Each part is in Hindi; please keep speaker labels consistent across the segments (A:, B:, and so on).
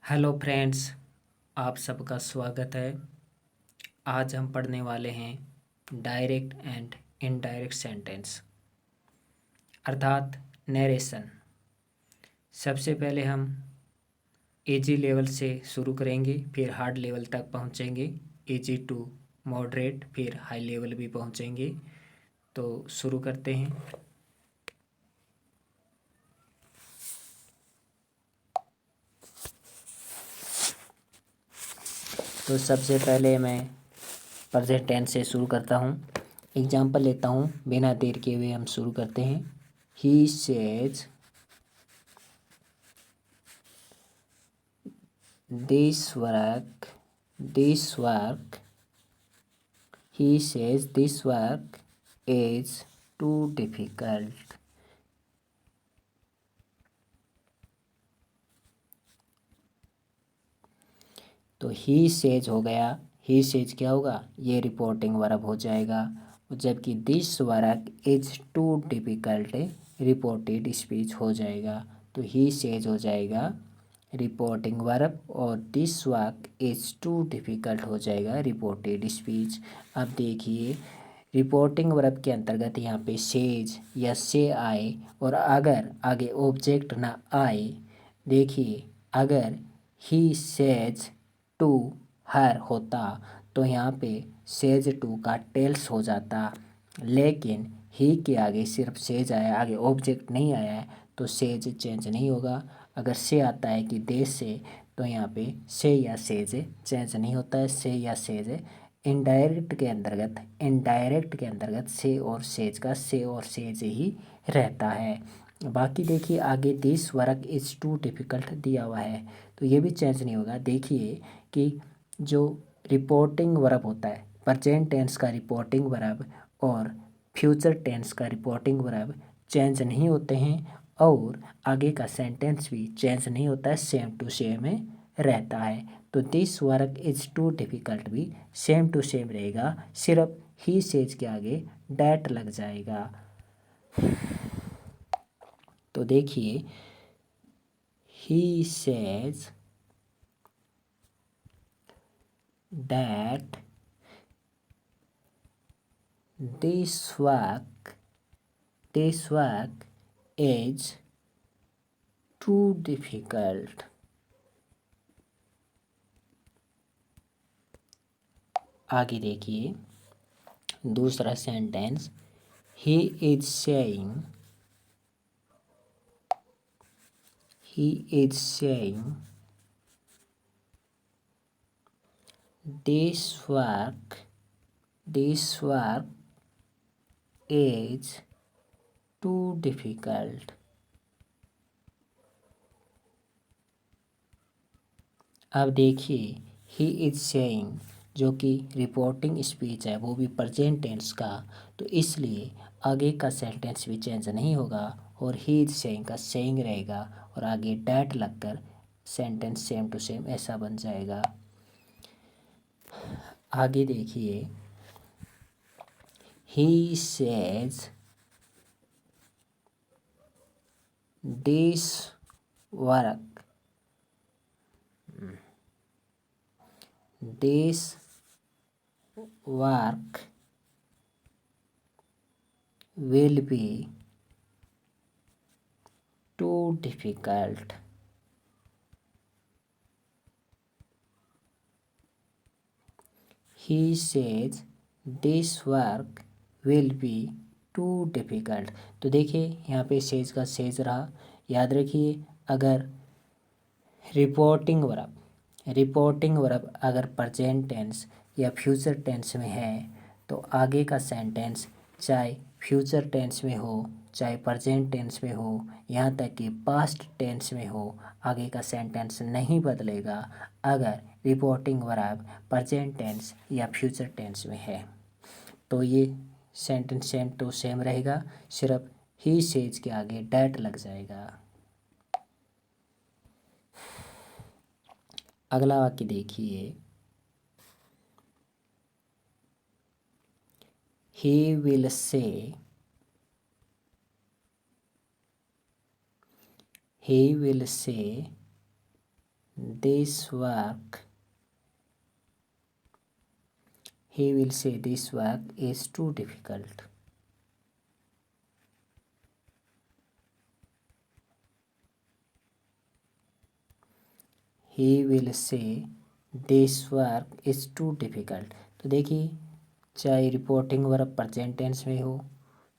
A: हेलो फ्रेंड्स, आप सबका स्वागत है। आज हम पढ़ने वाले हैं डायरेक्ट एंड इनडायरेक्ट सेंटेंस अर्थात नरेशन। सबसे पहले हम इजी लेवल से शुरू करेंगे, फिर हार्ड लेवल तक पहुंचेंगे। इजी टू मॉडरेट, फिर हाई लेवल भी पहुंचेंगे। तो शुरू करते हैं। तो सबसे पहले मैं प्रेजेंट टेंस से शुरू करता हूँ। एग्जाम्पल लेता हूँ, बिना देर किए हुए हम शुरू करते हैं। He says this work this work he says this work is too difficult। तो ही सेज हो गया। ही सेज क्या होगा, ये रिपोर्टिंग वर्ब हो जाएगा। जबकि this work is too difficult reported speech हो जाएगा। तो ही सेज हो जाएगा रिपोर्टिंग वर्ब और this work is too difficult हो जाएगा रिपोर्टेड स्पीच। अब देखिए, रिपोर्टिंग वर्ब के अंतर्गत यहाँ पे सेज या से आए और अगर आगे ऑब्जेक्ट ना आए, देखिए अगर ही सेज टू हर होता तो यहाँ पे सेज टू का टेल्स हो जाता, लेकिन ही के आगे सिर्फ सेज आया, आगे ऑब्जेक्ट नहीं आया है तो सेज चेंज नहीं होगा। अगर से आता है कि दे से, तो यहाँ पे से या सेज चेंज नहीं होता है। से या सेज इनडायरेक्ट के अंतर्गत से और सेज ही रहता है। बाकी देखिए आगे this work is too difficult दिया हुआ है तो ये भी चेंज नहीं होगा। देखिए कि जो रिपोर्टिंग वर्ब होता है, प्रेजेंट टेंस का रिपोर्टिंग वर्ब और फ्यूचर टेंस का रिपोर्टिंग वर्ब चेंज नहीं होते हैं और आगे का सेंटेंस भी चेंज नहीं होता है, सेम टू सेम रहता है। तो this work is too difficult भी सेम टू सेम रहेगा, सिर्फ ही सेज के आगे डैट लग जाएगा। तो देखिए, he says that this work is too difficult। आगे देखिए दूसरा sentence, he is saying this work is too difficult। अब देखिए ही इज सेइंग जो कि रिपोर्टिंग स्पीच है वो भी प्रेजेंट टेंस का, तो इसलिए आगे का सेंटेंस भी चेंज नहीं होगा और ही इज सेइंग का सेइंग रहेगा और आगे डैट लगकर सेंटेंस सेम टू सेम ऐसा बन जाएगा। आगे देखिए, he says this work will be too difficult। He says this work will be too difficult। तो देखिए यहाँ पे सेज का सेज रहा। याद रखिए, अगर रिपोर्टिंग वर्ब अगर प्रेजेंट टेंस या फ्यूचर टेंस में है तो आगे का सेंटेंस चाहे फ्यूचर टेंस में हो चाहे प्रेजेंट टेंस में हो, यहाँ तक कि पास्ट टेंस में हो, आगे का सेंटेंस नहीं बदलेगा अगर रिपोर्टिंग वर्ब प्रेजेंट टेंस या फ्यूचर टेंस में है। तो ये सेंटेंस सेम टू सेम रहेगा, सिर्फ ही सेज के आगे डैट लग जाएगा। अगला वाक्य देखिए, he will say this work, he will say this work is too difficult. He will say this work is too difficult. तो देखिए, चाहे रिपोर्टिंग वर्ब प्रेजेंट टेंस में हो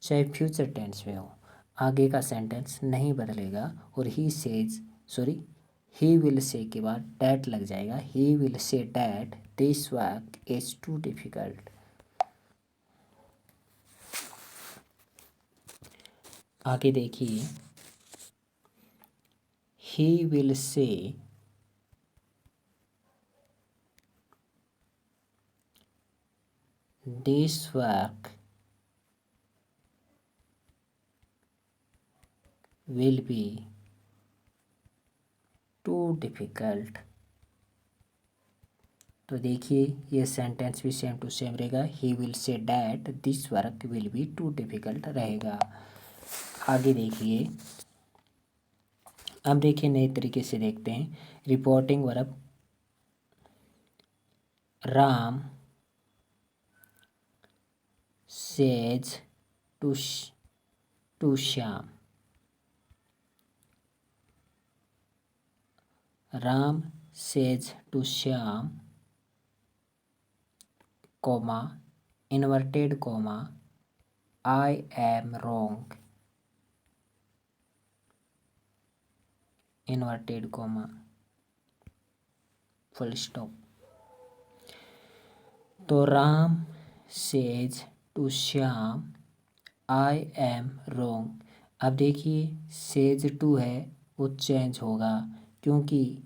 A: चाहे फ्यूचर टेंस में हो, आगे का सेंटेंस नहीं बदलेगा और ही विल से के बाद डैट लग जाएगा। He will say that this work is too difficult. आगे देखिए, he will say this work will be too difficult। तो देखिए, ये सेंटेंस भी सेम टू सेम रहेगा। He will say that this work will be too difficult रहेगा। आगे देखिए, अब देखिए नए तरीके से देखते हैं। Reporting verb Ram says to Shyam. Ram says to Shyam, comma, inverted comma, I am wrong, inverted comma, full stop. तो Ram says to Shyam I am wrong. अब देखिए, सेज टू है वो चेंज होगा क्योंकि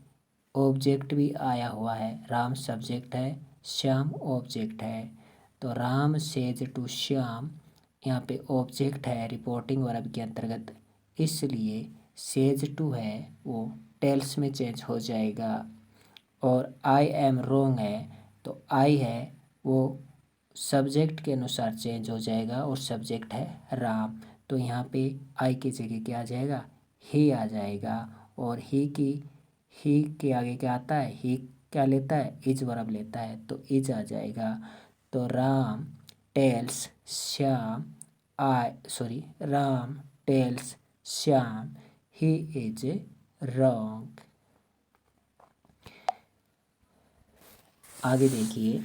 A: ऑब्जेक्ट भी आया हुआ है। राम सब्जेक्ट है, श्याम ऑब्जेक्ट है। तो राम सेज टू श्याम यहाँ पे ऑब्जेक्ट है रिपोर्टिंग वर्ब के अंतर्गत, इसलिए सेज टू है वो टेल्स में चेंज हो जाएगा। और आई एम रॉन्ग है तो आई है वो सब्जेक्ट के अनुसार चेंज हो जाएगा और सब्जेक्ट है राम। तो यहाँ पे आई की जगह क्या आ जाएगा, ही आ जाएगा। और ही के आगे क्या आता है, ही क्या लेता है, इज वर्ब लेता है तो इज आ जाएगा। तो Ram tells Shyam he is wrong. आगे देखिए,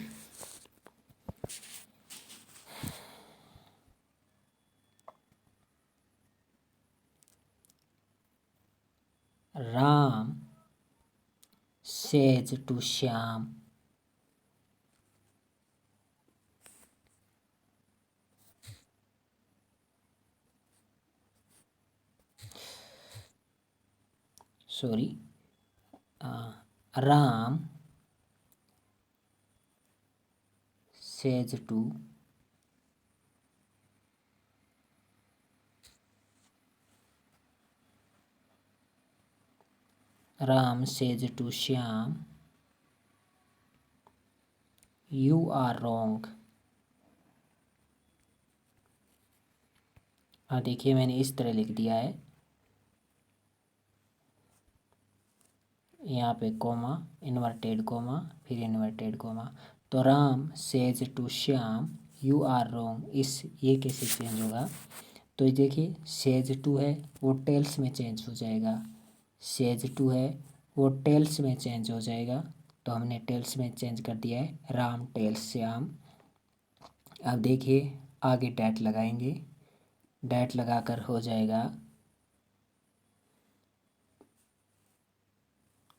A: Ram says to Shyam Ram says to Shyam you are wrong. हाँ देखिए, मैंने इस तरह लिख दिया है, यहाँ पे कोमा, इन्वर्टेड कोमा, फिर इन्वर्टेड कोमा। तो Ram says to Shyam you are wrong, ये कैसे चेंज होगा। तो ये देखिए, सेज टू है वो टेल्स में चेंज हो जाएगा, सेज टू है वो टेल्स में चेंज हो जाएगा। तो हमने टेल्स में चेंज कर दिया है, राम टेल्स श्याम। अब देखिए आगे डैट लगाएंगे, डैट लगाकर हो जाएगा।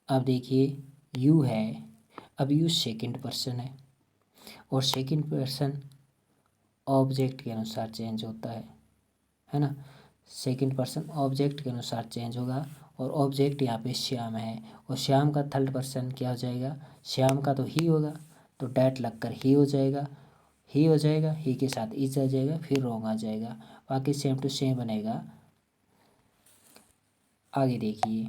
A: अब देखिए यू है, अब यू सेकंड पर्सन और सेकंड पर्सन ऑब्जेक्ट के अनुसार चेंज होता है ना। सेकंड पर्सन ऑब्जेक्ट के अनुसार चेंज होगा और ऑब्जेक्ट यहाँ पे श्याम है और श्याम का थर्ड पर्सन क्या हो जाएगा, श्याम का तो ही होगा तो डैट लगकर ही हो जाएगा, ही के साथ इज आ जाएगा, फिर रॉन्ग आ जाएगा। बाकी सेम टू सेम बनेगा। आगे देखिए,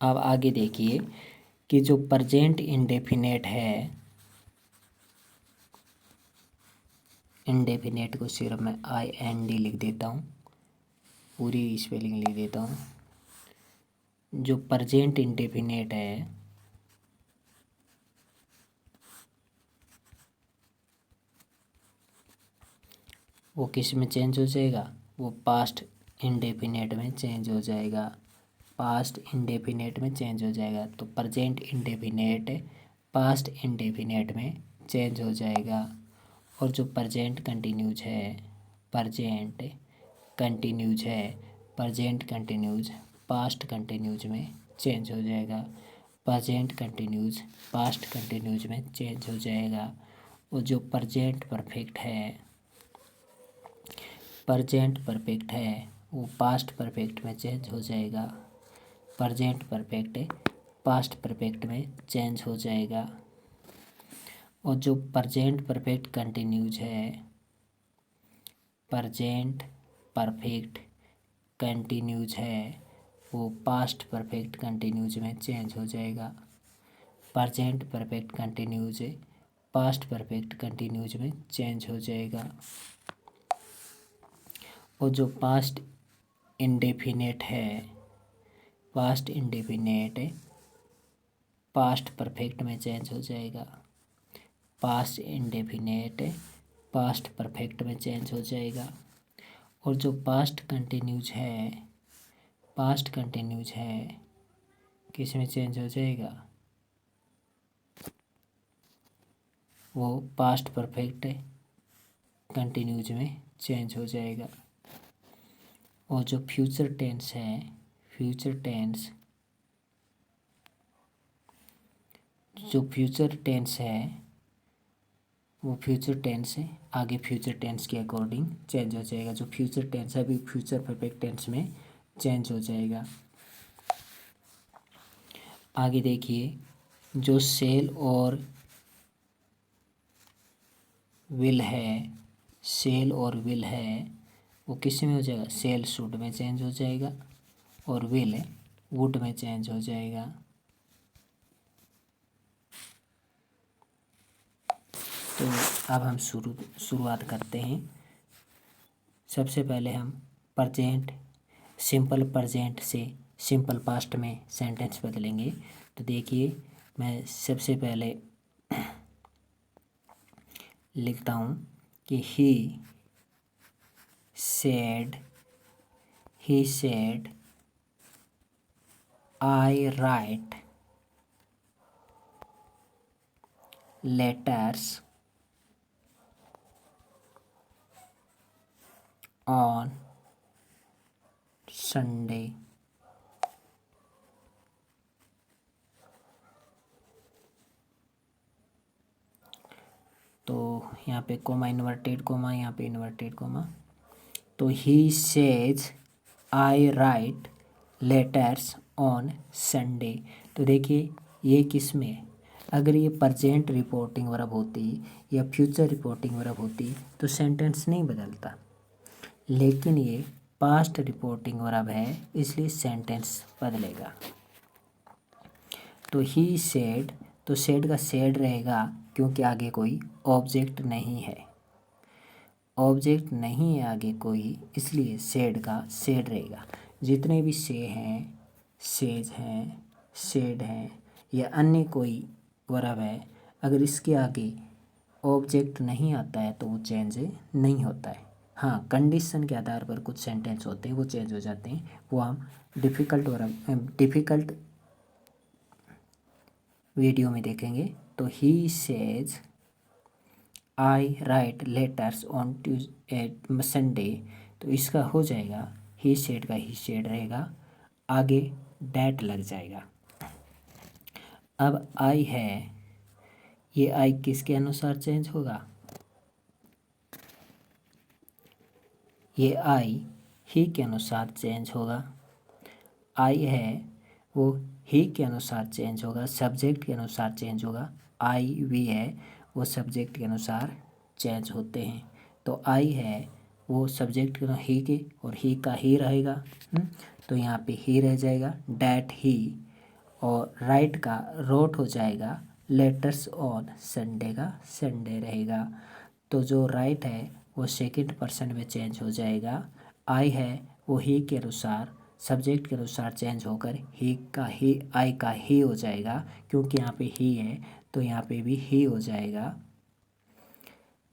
A: अब आगे देखिए कि जो प्रेजेंट इंडेफिनेट है, इंडेफिनेट को सिर्फ मैं IND लिख देता हूँ, पूरी स्पेलिंग लिख देता हूँ। जो प्रेजेंट इंडेफिनेट है वो किस में चेंज हो जाएगा, वो पास्ट इंडेफिनेट में चेंज हो जाएगा, पास्ट इंडेफिनेट में चेंज हो जाएगा। तो प्रेजेंट इंडेफिनेट पास्ट इंडेफिनेट में चेंज हो जाएगा। और जो प्रेजेंट कंटिन्यूज है, प्रेजेंट कंटिन्यूज है, प्रेजेंट कंटिन्यूज पास्ट कंटिन्यूज में चेंज हो जाएगा, प्रेजेंट कंटिन्यूज पास्ट कंटिन्यूज में चेंज हो जाएगा। और जो प्रेजेंट परफेक्ट है, प्रेजेंट परफेक्ट है वो पास्ट परफेक्ट में चेंज हो जाएगा, प्रेजेंट परफेक्ट पास्ट परफेक्ट में चेंज हो जाएगा। और जो प्रेजेंट परफेक्ट कंटिन्यूज है, प्रेजेंट परफेक्ट कंटिन्यूज है वो पास्ट परफेक्ट कंटिन्यूज में चेंज हो जाएगा, present perfect continues past perfect continuous में चेंज हो जाएगा। और जो पास्ट इंडेफिनेट है, पास्ट इंडेफिनेट पास्ट परफेक्ट में चेंज हो जाएगा, पास्ट इंडेफिनेट पास्ट परफेक्ट में चेंज हो जाएगा। और जो पास्ट कंटिन्यूज है, पास्ट कंटिन्यूज है किस में चेंज हो जाएगा, वो पास्ट परफेक्ट कंटिन्यूज में चेंज हो जाएगा। और जो फ्यूचर टेंस है, फ्यूचर टेंस, जो फ्यूचर टेंस है वो फ्यूचर टेंस है आगे फ्यूचर टेंस के अकॉर्डिंग चेंज हो जाएगा। जो फ्यूचर टेंस है अभी फ्यूचर परफेक्ट टेंस में चेंज हो जाएगा। आगे देखिए जो सेल और विल है, सेल और विल है वो किस में हो जाएगा, सेल शुड में चेंज हो जाएगा और विल वुड में चेंज हो जाएगा। तो अब हम शुरुआत करते हैं। सबसे पहले हम प्रेजेंट, सिंपल प्रेजेंट से सिंपल पास्ट में सेंटेंस बदलेंगे। तो देखिए मैं सबसे पहले लिखता हूँ कि he said I write letters on Sunday. तो यहाँ पे कोमा इन्वर्टेड कोमा, यहाँ पे इन्वर्टेड कोमा। तो ही says I write letters on Sunday. तो देखिए ये किस में, अगर ये प्रेजेंट रिपोर्टिंग वर्ब होती या फ्यूचर रिपोर्टिंग वर्ब होती तो सेंटेंस नहीं बदलता, लेकिन ये पास्ट रिपोर्टिंग वर्ब है इसलिए सेंटेंस बदलेगा। तो ही सेड, तो सेड का सेड रहेगा क्योंकि आगे कोई ऑब्जेक्ट नहीं है, ऑब्जेक्ट नहीं है आगे कोई, इसलिए सेड का सेड रहेगा। जितने भी से हैं, सेज हैं, सेड हैं या अन्य कोई वर्ब है, अगर इसके आगे ऑब्जेक्ट नहीं आता है तो वो चेंज नहीं होता है। हाँ, कंडीशन के आधार पर कुछ सेंटेंस होते हैं वो चेंज हो जाते हैं, वो हम डिफ़िकल्ट वीडियो में देखेंगे। तो ही says I write letters on Sunday, तो इसका हो जाएगा ही सेड का ही सेड रहेगा, आगे डैट लग जाएगा। अब आई है, ये आई किसके अनुसार चेंज होगा, ये आई ही के अनुसार चेंज होगा। आई है वो ही के अनुसार चेंज होगा, सब्जेक्ट के अनुसार चेंज होगा। आई वी है वो सब्जेक्ट के अनुसार चेंज होते हैं। तो आई है वो सब्जेक्ट के ही के और ही का ही रहेगा। तो यहाँ पे ही रह जाएगा, डैट ही। और राइट का रोट हो जाएगा लेटर्स ऑन संडे का संडे रहेगा। तो जो राइट है वो सेकंड पर्सन में चेंज हो जाएगा। आई है वो ही के अनुसार सब्जेक्ट के अनुसार चेंज होकर ही का ही आई का ही हो जाएगा, क्योंकि यहाँ पे ही है तो यहाँ पे भी ही हो जाएगा।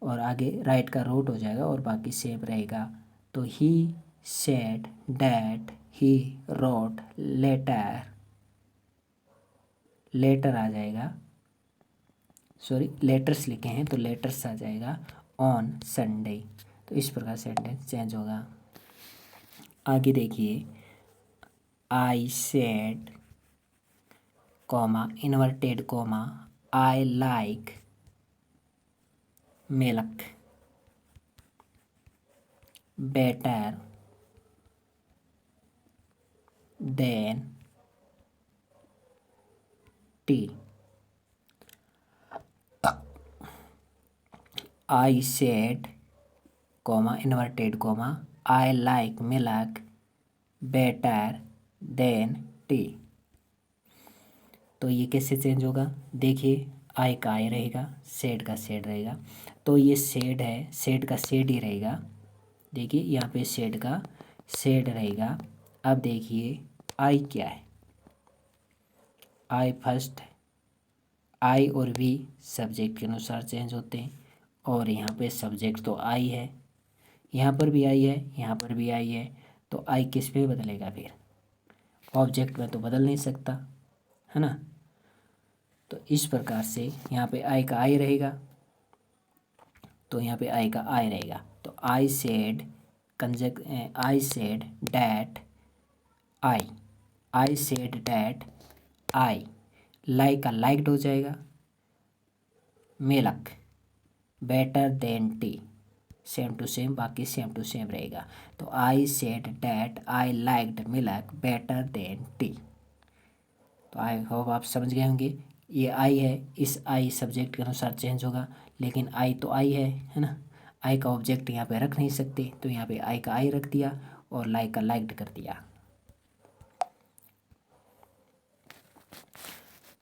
A: और आगे राइट का रोट हो जाएगा और बाकी सेम रहेगा। तो he said that he wrote letter, letter आ जाएगा, सॉरी लेटर्स लिखे हैं तो लेटर्स आ जाएगा ऑन संडे। तो इस प्रकार सेंटेंस चेंज होगा। आगे देखिए, I said comma inverted comma I like milk better than T. I said comma inverted comma I like milk better than tea. तो ये कैसे चेंज होगा, देखिए आई का आई रहेगा, सेड का सेड रहेगा, तो ये सेड है, सेड का सेड ही रहेगा। देखिए यहाँ पे सेड का सेड रहेगा। अब देखिए आई क्या है, आई फर्स्ट, आई और वी सब्जेक्ट के अनुसार चेंज होते हैं, और यहाँ पे सब्जेक्ट तो आई है, यहाँ पर भी आई है, यहाँ पर भी आई है, तो आई किस पे बदलेगा फिर, ऑब्जेक्ट में तो बदल नहीं सकता है ना। तो इस प्रकार से यहाँ पे आई का आई रहेगा, तो यहाँ पे आई का आई रहेगा। तो I said I said that I said that I, like का लाइक्ड हो जाएगा, milk better than tea, same to same, बाकी सेम टू सेम रहेगा। तो I said that I liked milk better than tea. तो आई होप आप समझ गए होंगे। ये आई है, इस आई सब्जेक्ट के अनुसार चेंज होगा, लेकिन आई तो आई है ना, आई का ऑब्जेक्ट यहाँ पे रख नहीं सकते, तो यहाँ पे आई का आई रख दिया और लाइक का लाइक्ड कर दिया।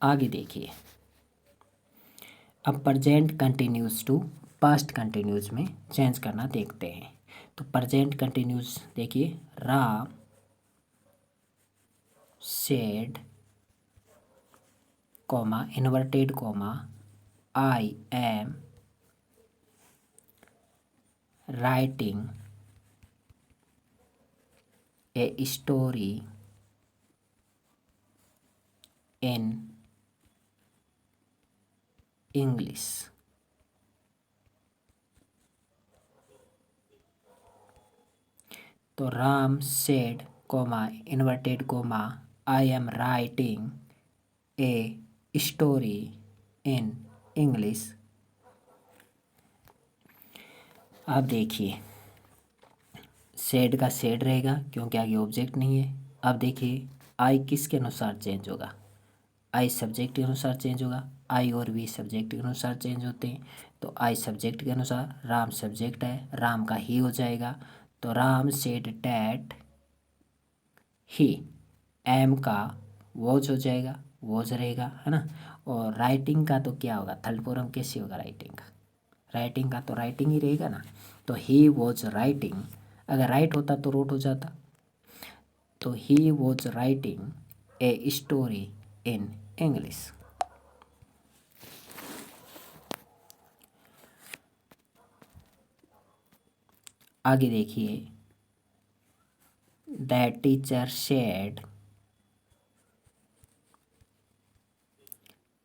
A: आगे देखिए, अब present continuous to past continuous में चेंज करना देखते हैं। तो प्रेजेंट कंटिन्यूस देखिए, Ram said comma inverted comma I am writing a story in English. तो Ram said comma inverted comma I am writing a story in English. अब देखिए सेड का सेड रहेगा क्योंकि आगे ऑब्जेक्ट नहीं है। अब देखिए आई किसके अनुसार चेंज होगा, आई सब्जेक्ट के अनुसार चेंज होगा, आई और वी सब्जेक्ट के अनुसार चेंज होते हैं। तो आई सब्जेक्ट के अनुसार, राम सब्जेक्ट है, राम का ही हो जाएगा। तो Ram said that he, am का वॉज हो जाएगा, वॉज रहेगा है ना। और राइटिंग का तो क्या होगा, थर्ड फॉर्म कैसे होगा राइटिंग का, राइटिंग का तो राइटिंग ही रहेगा ना। तो ही वॉज राइटिंग, अगर राइट होता तो रोट हो जाता। तो he was writing a story in English. आगे देखिए, that teacher said,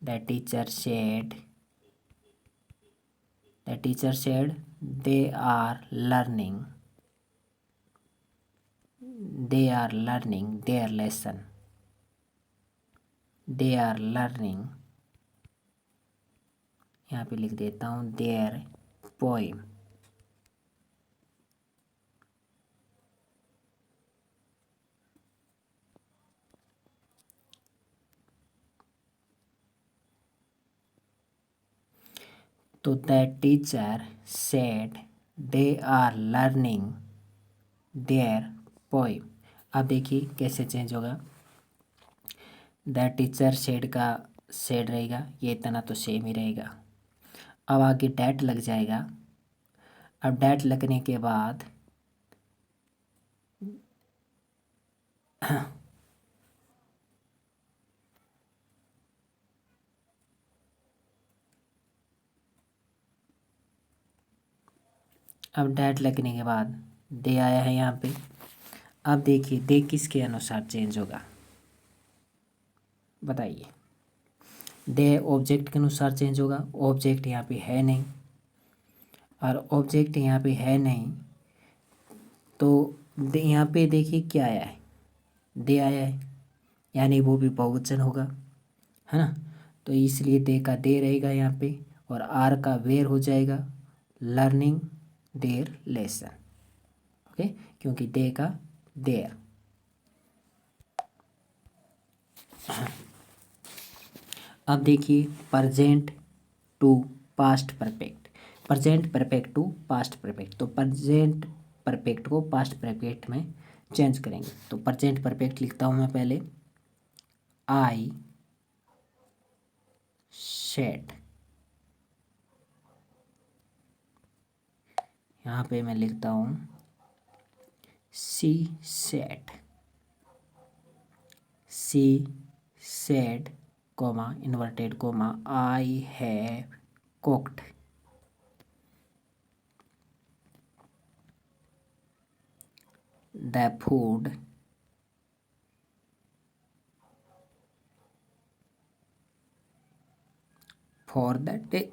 A: that teacher said, that teacher said they are learning, they are learning their lesson, they are learning, यहाँ पे लिख देता हूँ देयर पोइम। तो that teacher said they are learning their poem. अब देखिए कैसे चेंज होगा, द टीचर सेड का सेड रहेगा, ये इतना तो सेम ही रहेगा। अब आगे डैट लग जाएगा। अब डैट लगने के बाद अब डैट लगने के बाद दे आया है यहाँ पे। अब देखिए दे किसके अनुसार चेंज होगा, बताइए। दे ऑब्जेक्ट के अनुसार चेंज होगा। ऑब्जेक्ट यहाँ पे है नहीं, और ऑब्जेक्ट यहाँ पे है नहीं तो यहाँ पे देखिए क्या आया है, दे आया है, यानी वो भी बहुवचन होगा, है ना। तो इसलिए दे का दे रहेगा यहाँ पे, और आर का वेयर हो जाएगा लर्निंग देयर लेसन। ओके, क्योंकि दे का देयर। अब देखिए present to past perfect, present perfect to past perfect. तो प्रेजेंट परफेक्ट को पास्ट परफेक्ट में चेंज करेंगे। तो प्रेजेंट परफेक्ट लिखता हूँ मैं पहले, आई सेड। यहाँ पे मैं लिखता हूँ she said, she said coma inverted coma I have cooked the food for the day.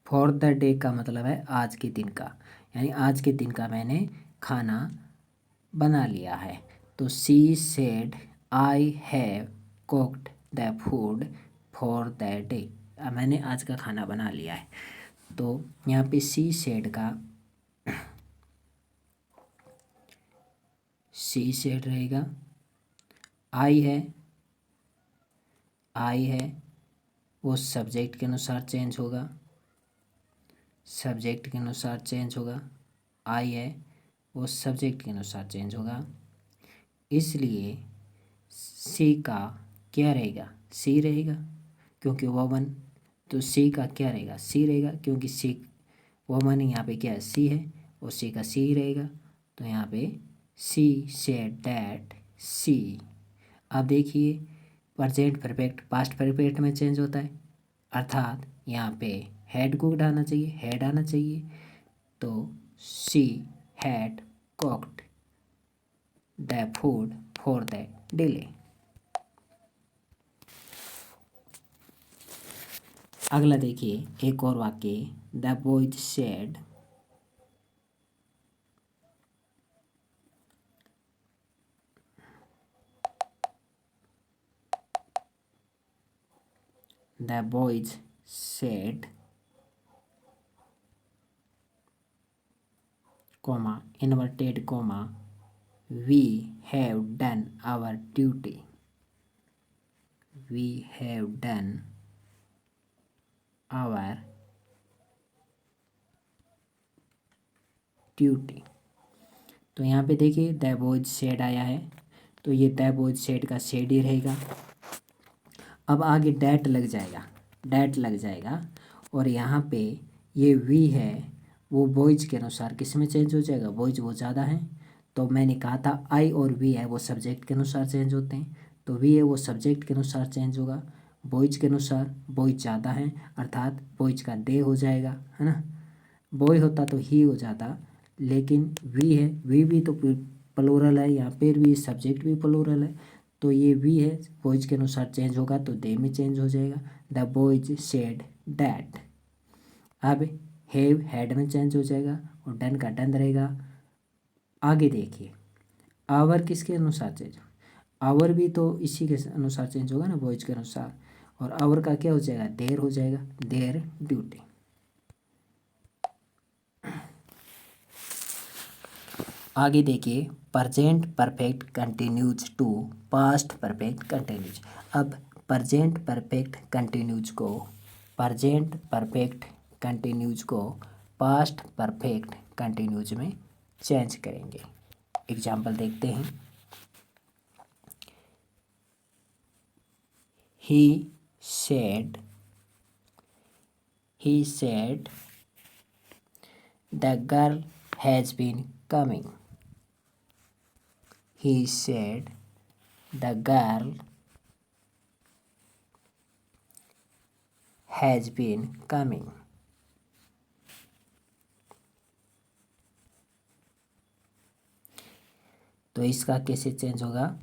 A: For the day का मतलब है आज के दिन का, यानी आज के दिन का मैंने खाना बना लिया है। तो she said I have cooked the food for the day, मैंने आज का खाना बना लिया है। तो यहाँ पे सी सेड का सी सेड रहेगा। आई है, आई है वो सब्जेक्ट के अनुसार चेंज होगा, सब्जेक्ट के अनुसार चेंज होगा। आई है वो सब्जेक्ट के अनुसार चेंज होगा, इसलिए सी का क्या रहेगा, सी रहेगा क्योंकि वोमन। तो सी का क्या रहेगा, सी रहेगा क्योंकि सी वोमन यहाँ पे क्या है, सी है, और सी का सी रहेगा। तो यहाँ पे सी सेड दैट सी। अब देखिए प्रेजेंट परफेक्ट पास्ट परफेक्ट में चेंज होता है, अर्थात यहाँ पे हैड कुक्ड आना चाहिए, हैड आना चाहिए। तो she had cooked the food for the delay. अगला देखिए एक और वाक्य, the boys said the boys said comma inverted comma we have done our duty, we have done our duty। तो यहाँ पे देखिए द बॉयज सेड आया है, तो ये द बॉयज सेड का सेड ही रहेगा। अब आगे डैट लग जाएगा, डैट लग जाएगा, और यहाँ पे ये वी है वो बॉयज के अनुसार किस में चेंज हो जाएगा, बॉयज वो ज़्यादा हैं। तो मैंने कहा था आई और वी है वो सब्जेक्ट के अनुसार चेंज होते हैं, तो वी है वो सब्जेक्ट के अनुसार चेंज होगा। बॉयज के अनुसार बॉयज ज़्यादा हैं, अर्थात बॉयज का दे हो जाएगा, है ना। बॉय होता तो ही हो जाता, लेकिन वी है, वी भी तो प्लूरल है, यहाँ पर भी सब्जेक्ट भी प्लूरल है। तो ये वी है बॉयज के अनुसार चेंज होगा तो दे में चेंज हो जाएगा, द बॉयज सेड डैट। अब हैव हैड में चेंज हो जाएगा, और डन का डन रहेगा। आगे देखिए आवर किसके अनुसार चेंज, आवर भी तो इसी के अनुसार चेंज होगा ना, बॉयज के अनुसार। और आवर का क्या हो जाएगा, देर हो जाएगा, देर ड्यूटी। आगे देखिए present perfect continuous to past perfect continuous. अब प्रेजेंट परफेक्ट कंटिन्यूज को, प्रेजेंट परफेक्ट कंटिन्यूज को पास्ट परफेक्ट कंटिन्यूज में चेंज करेंगे। एग्जाम्पल देखते हैं। He said the girl has been coming. He said the girl has been coming. तो इसका कैसे चेंज होगा?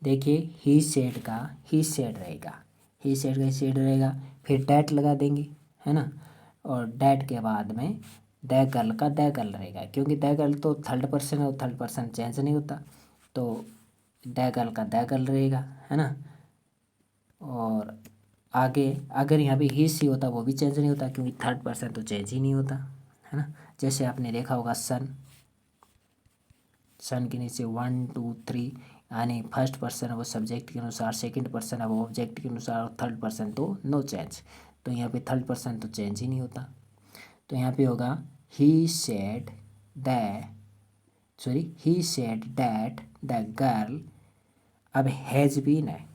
A: देखिए, ही सेड का ही सेड रहेगा, ही सेड का सेड रहेगा, फिर डैट लगा देंगे, है ना। और डैट के बाद में द गर्ल का द गर्ल रहेगा, क्योंकि द गर्ल तो थर्ड पर्सन है और थर्ड पर्सन चेंज नहीं होता, तो द गर्ल का द गर्ल रहेगा, है ना। और आगे अगर यहाँ पे ही सी होता वो भी चेंज नहीं होता, क्योंकि थर्ड पर्सन तो चेंज ही नहीं होता, है ना। जैसे आपने देखा होगा सन के नीचे 1 2 3, यानी फर्स्ट पर्सन है वो सब्जेक्ट के अनुसार, सेकंड पर्सन है वो ऑब्जेक्ट के अनुसार, और थर्ड पर्सन तो नो चेंज। तो यहाँ पे थर्ड पर्सन तो चेंज ही नहीं होता, तो यहाँ पे होगा he said that the girl. अब हैज़ बीन है,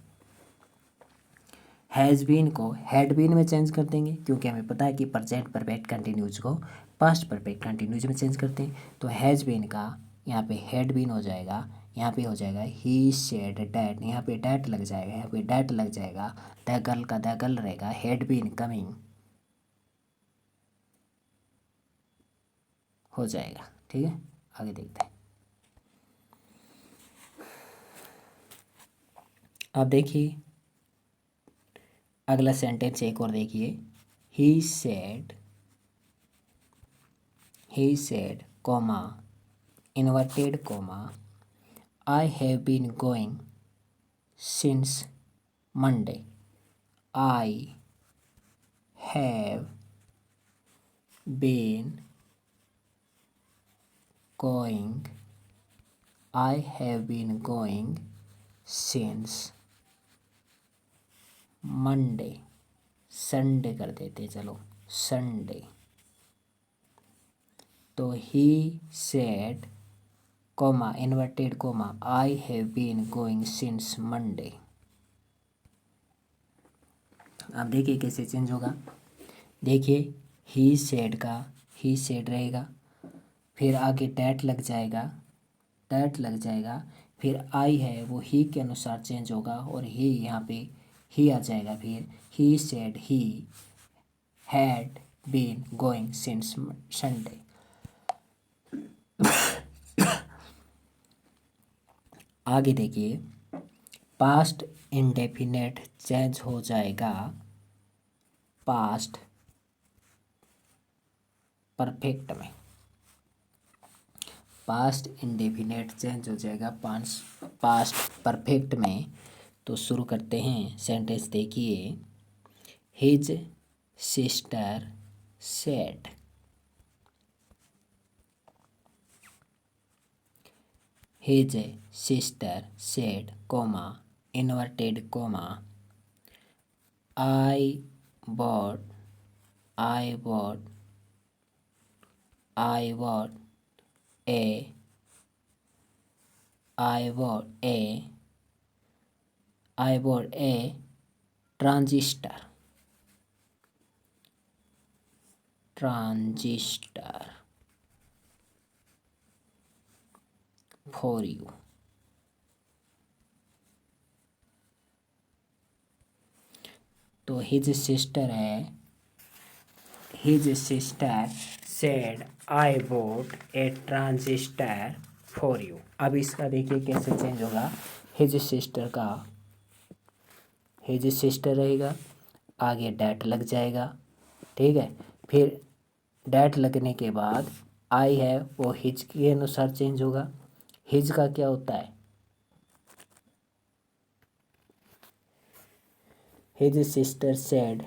A: हैज़ बीन को हैड बीन में चेंज कर देंगे, क्योंकि हमें पता है कि प्रेजेंट परफेक्ट कंटिन्यूज को पास्ट परफेक्ट कंटिन्यूज में चेंज करते हैं। तो हैज़ बीन का यहाँ पे हैड बीन हो जाएगा, यहाँ पे हो जाएगा ही सेड डैट, यहाँ पे डैट लग जाएगा, यहाँ पे डैट लग जाएगा, द गर्ल का द गर्ल रहेगा, हैड बीन कमिंग हो जाएगा। ठीक है, आगे देखते हैं। अब देखिए अगला सेंटेंस एक और देखिए। He said comma inverted comma I have been going since Monday. I have been going since Monday. Sunday कर देते, चलो संडे। तो he said comma inverted comma I have been going since Monday. अब देखिए कैसे चेंज होगा। देखिए ही सेड का ही सेड रहेगा, फिर आगे डैट लग जाएगा, फिर आई है वो ही के अनुसार चेंज होगा, और ही यहाँ पे ही आ जाएगा, फिर he said he had been going since Sunday. आगे देखिए पास्ट इंडेफिनेट चेंज हो जाएगा पास्ट परफेक्ट में। पास्ट इंडेफिनेट चेंज हो जाएगा पास्ट परफेक्ट में। तो शुरू करते हैं, सेंटेंस देखिए। His sister said, his sister said comma inverted comma I bought A transistor for you. तो हिज सिस्टर है, his sister said I bought A transistor for you. अब इसका देखिए कैसे चेंज होगा। हिज सिस्टर का हिज सिस्टर रहेगा, आगे डैट लग जाएगा, ठीक है। फिर डैट लगने के बाद आई है वो हिज के अनुसार चेंज होगा। हिज का क्या होता है, हिज सिस्टर सेड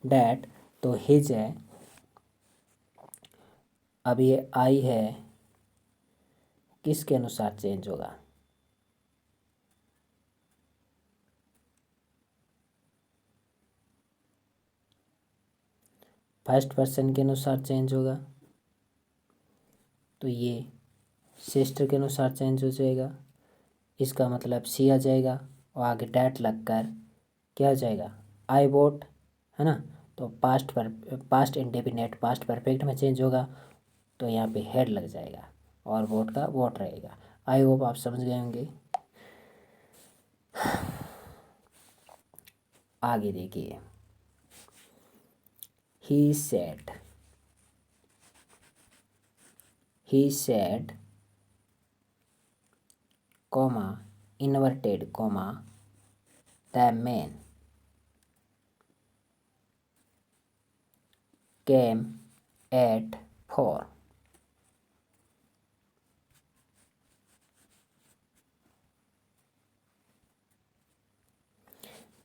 A: डैट, तो हिज है, अब ये आई है किसके अनुसार चेंज होगा, फर्स्ट पर्सन के अनुसार चेंज होगा। तो ये सिस्टर के अनुसार चेंज हो जाएगा, इसका मतलब सी आ जाएगा और आगे डैट लगकर क्या हो जाएगा, आई वोट, है ना। तो पास्ट इंडेफिनेट पास्ट परफेक्ट में चेंज होगा, तो यहाँ पे हेड लग जाएगा और वोट का वोट रहेगा। आई होप आप समझ गए होंगे। आगे देखिए, he said comma inverted comma the man came at 4।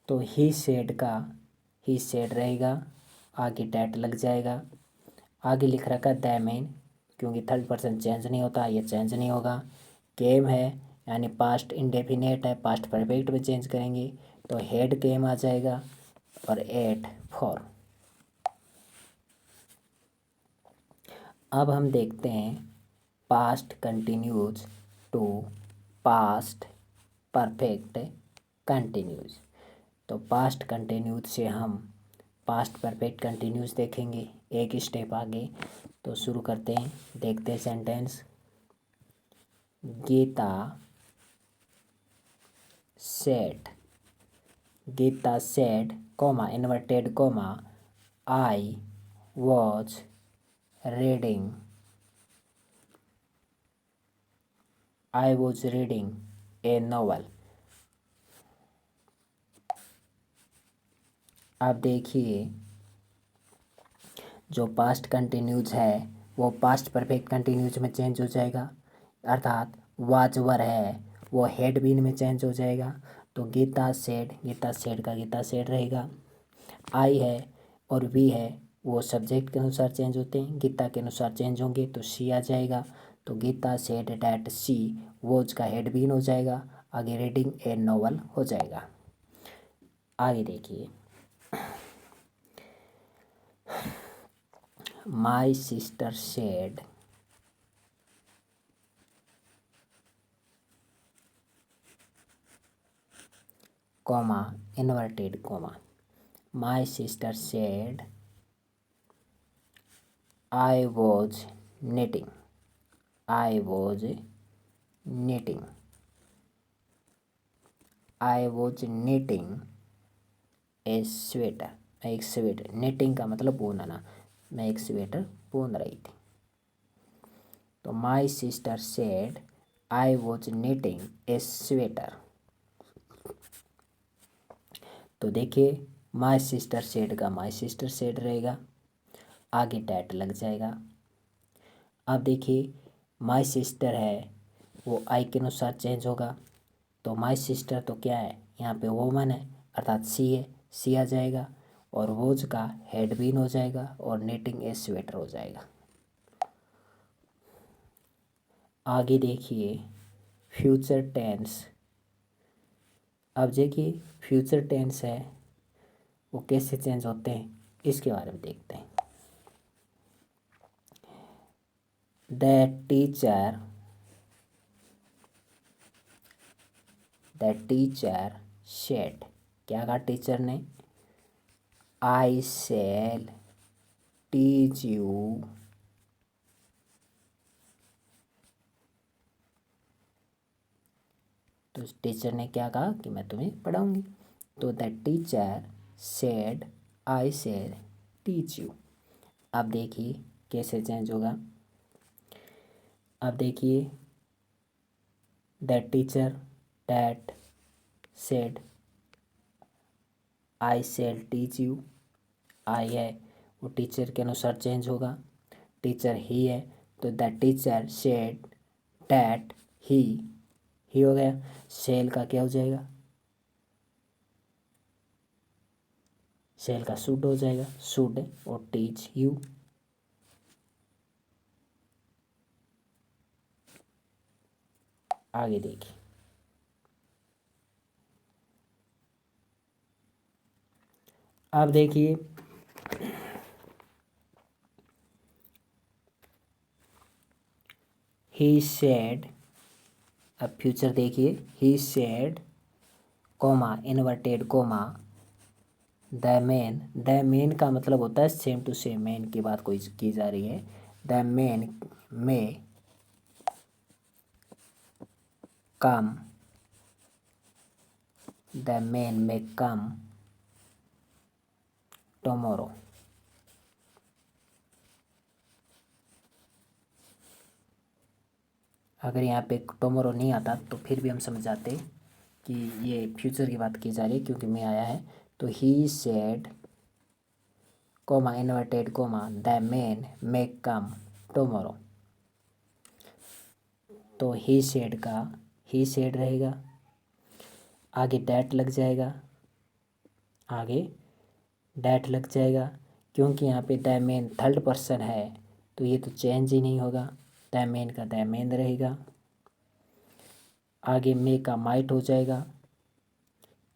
A: तो ही सेड रहेगा, आगे डैट लग जाएगा, आगे लिख रखा द मैन, क्योंकि थर्ड पर्सन चेंज नहीं होता, ये चेंज नहीं होगा। केम है यानी पास्ट इंडेफिनेट है, पास्ट परफेक्ट में चेंज करेंगे तो हेड केम आ जाएगा और 8 4। अब हम देखते हैं past continuous to past perfect continuous. तो पास्ट कंटिन्यूज से हम पास्ट परफेक्ट कंटिन्यूज देखेंगे एक स्टेप आगे। तो शुरू करते हैं, देखते हैं sentence. Geeta said, Geeta said comma inverted comma I was reading, I was reading a novel. अब देखिए, जो पास्ट कंटिन्यूज है वो पास्ट परफेक्ट कंटिन्यूज में चेंज हो जाएगा, अर्थात वाज वर है वो हेड बीन में चेंज हो जाएगा। तो गीता सेड का गीता सेड रहेगा। आई है और वी है वो सब्जेक्ट के अनुसार चेंज होते हैं, गीता के अनुसार चेंज होंगे तो सी आ जाएगा। तो Geeta said that she was का हेड बीन हो जाएगा, आगे रीडिंग ए नॉवल हो जाएगा। आगे देखिए, my sister said comma inverted comma my sister said I was knitting, I was knitting, I was knitting A sweater. मैं एक स्वेटर, निटिंग का मतलब बुनना, मैं एक स्वेटर बुन रही थी। तो my sister said I was knitting A sweater. तो देखिए, माई सिस्टर सेड का माई सिस्टर सेड रहेगा, आगे डैट लग जाएगा। अब देखिए, माई सिस्टर है वो आई के अनुसार चेंज होगा, तो माई सिस्टर तो क्या है, यहाँ पे वोमन है अर्थात सी है, सी आ जाएगा और वोज का हेड बीन हो जाएगा और नेटिंग ए स्वेटर हो जाएगा। आगे देखिए, फ्यूचर टेंस। अब देखिए, फ्यूचर टेंस है वो कैसे चेंज होते हैं इसके बारे में देखते हैं। द टीचर सेड, क्या कहा टीचर ने, आई शैल टीच यू तो टीचर ने क्या कहा कि मैं तुम्हें पढ़ाऊंगी। तो the teacher said I shall teach you. अब देखिए कैसे चेंज होगा। अब देखिए, the teacher that said I shall teach you, I है वो टीचर के अनुसार चेंज होगा, टीचर ही है तो द टीचर सेड डैट ही हो गया, सेल का क्या हो जाएगा, सेल का शुड हो जाएगा, शुड और टीच यू। आगे देखिए, अब देखिए, ही सेड, अब फ्यूचर देखिए, he said coma inverted coma the main का मतलब होता है सेम टू सेम, मेन की बात कोई की जा रही है। द मेन में कम, द मेन में कम टुमारो। अगर यहाँ पे टुमारो नहीं आता तो फिर भी हम समझ जाते कि ये फ्यूचर की बात की जा रही है, क्योंकि मैं आया है। तो he said coma inverted coma the man may come tomorrow. तो ही सेड का ही सेड रहेगा, आगे डैट लग जाएगा, आगे डैट लग जाएगा, क्योंकि यहाँ पे द मैन थर्ड पर्सन है तो ये तो चेंज ही नहीं होगा, द मैन का द मैन रहेगा। आगे मे का माइट हो जाएगा,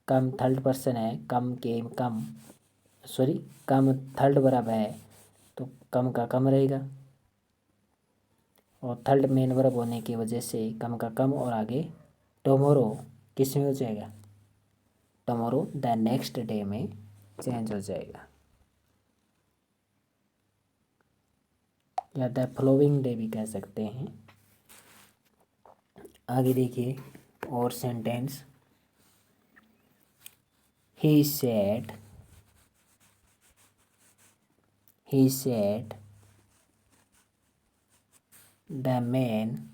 A: कम थर्ड पर्सन है, कम के कम सॉरी कम थर्ड वर्ब है तो कम का कम रहेगा, और थर्ड मेन वर्ब होने की वजह से कम का कम, और आगे टुमारो किस में हो जाएगा, टुमारो द नेक्स्ट डे में चेंज हो जाएगा, या द फॉलोइंग डे भी कह सकते हैं। आगे देखिए और sentence, he said the man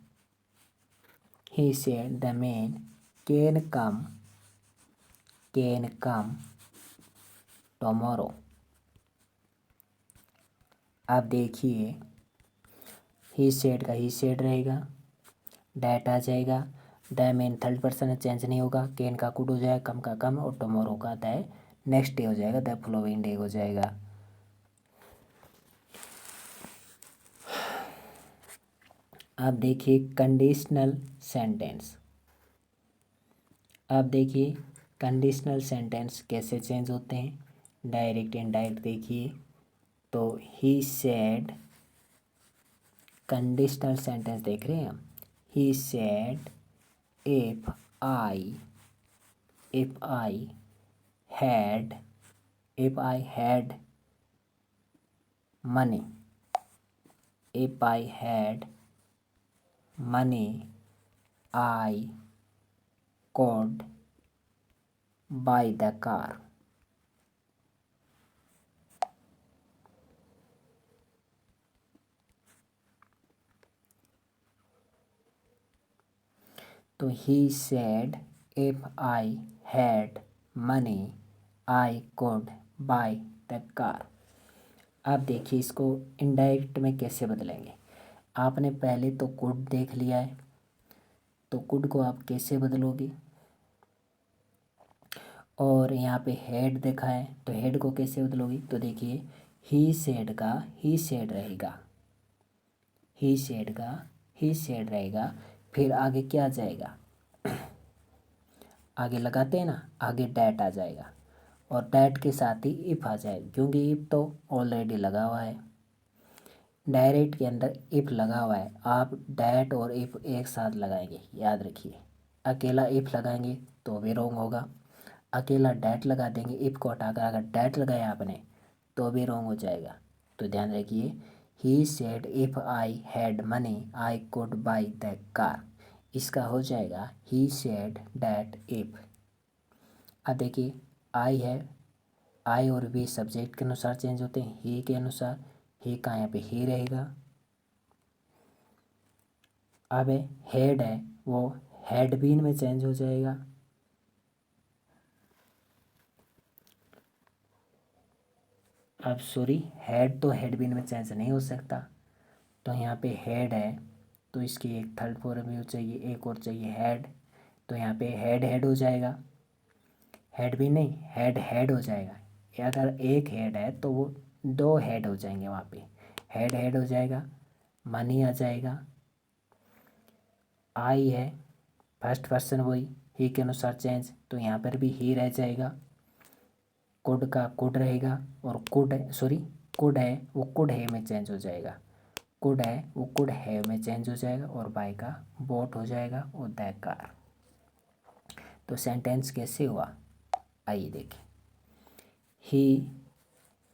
A: he said the man can come tomorrow। अब देखिए ही सेड का ही सेड रहेगा, डैट आ जाएगा, the main third person change नहीं होगा, कैन का कुड हो जाएगा, कम का कम, और टुमारो का द नेक्स्ट डे हो जाएगा, द फॉलोइंग डे हो जाएगा। अब देखिए कंडीशनल सेंटेंस, अब देखिए कंडीशनल सेंटेंस कैसे चेंज होते हैं, डायरेक्ट इनडायरेक्ट। देखिए तो ही सेड, कंडीशनल सेंटेंस देख रहे हैं हम, he said if I had money, if I had money I could buy the car। तो he said if I had money I could buy the car। अब देखिए इसको इनडायरेक्ट में कैसे बदलेंगे। आपने पहले तो कुड देख लिया है, तो कुड को आप कैसे बदलोगे, और यहाँ पे हेड देखा है तो हेड को कैसे बदलोगे। तो देखिए ही सेड का ही सेड रहेगा, ही सेड का ही सेड रहेगा, फिर आगे क्या आ जाएगा, आगे लगाते हैं ना, आगे डैट आ जाएगा, और डैट के साथ ही इफ़ आ जाएगा, क्योंकि इफ़ तो ऑलरेडी लगा हुआ है, डायरेक्ट के अंदर इफ़ लगा हुआ है। आप डैट और इफ़ एक साथ लगाएंगे, याद रखिए। अकेला इफ़ लगाएंगे तो भी रॉन्ग होगा, अकेला डैट लगा देंगे इफ़ को हटाकर, अगर डैट लगाया आपने तो भी रॉन्ग हो जाएगा। तो ध्यान रखिए, he said if I had money I could by the car, इसका हो जाएगा ही सेड डैट इफ़। अब देखिए आई है, आई और वी सब्जेक्ट के अनुसार चेंज होते हैं, ही के अनुसार, ही का यहाँ पे ही रहेगा। अब हेड है वो हैड बीन में चेंज हो जाएगा, अब सॉरी हेड तो हेड बीन में चेंज नहीं हो सकता, तो यहाँ पे हेड है तो इसकी एक थर्ड फॉर्म भी चाहिए, एक और चाहिए हेड, तो यहाँ पे हेड हेड हो जाएगा, हेड भी नहीं हेड हेड हो जाएगा। अगर एक हेड है तो वो दो हेड हो जाएंगे, वहाँ पे हेड हेड हो जाएगा, मनी आ जाएगा। आई है फर्स्ट पर्सन वही ही के अनुसार चेंज, तो यहाँ पर भी ही रह जाएगा, कुड का कुड रहेगा, और कुड सॉरी कुड है वो कुड है में चेंज हो जाएगा, कुड है वो कुड हैव में चेंज हो जाएगा और बाय का बॉट हो जाएगा और द कार। तो सेंटेंस कैसे हुआ आइए देखें। He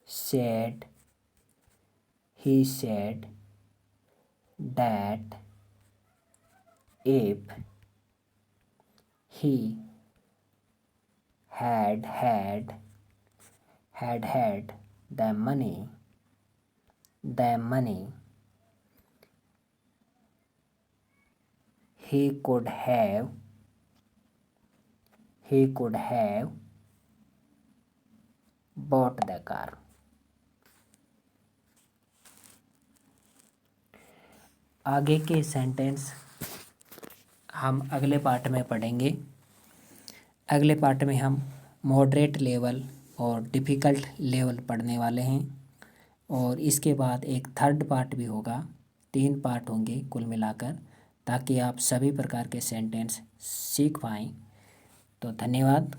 A: said that if he had the money he could have bought the car। आगे के सेंटेंस हम अगले पार्ट में पढ़ेंगे। अगले पार्ट में हम मॉडरेट लेवल और डिफ़िकल्ट लेवल पढ़ने वाले हैं और इसके बाद एक थर्ड पार्ट भी होगा। 3 पार्ट होंगे कुल मिलाकर, ताकि आप सभी प्रकार के सेंटेंस सीख पाएँ। तो धन्यवाद।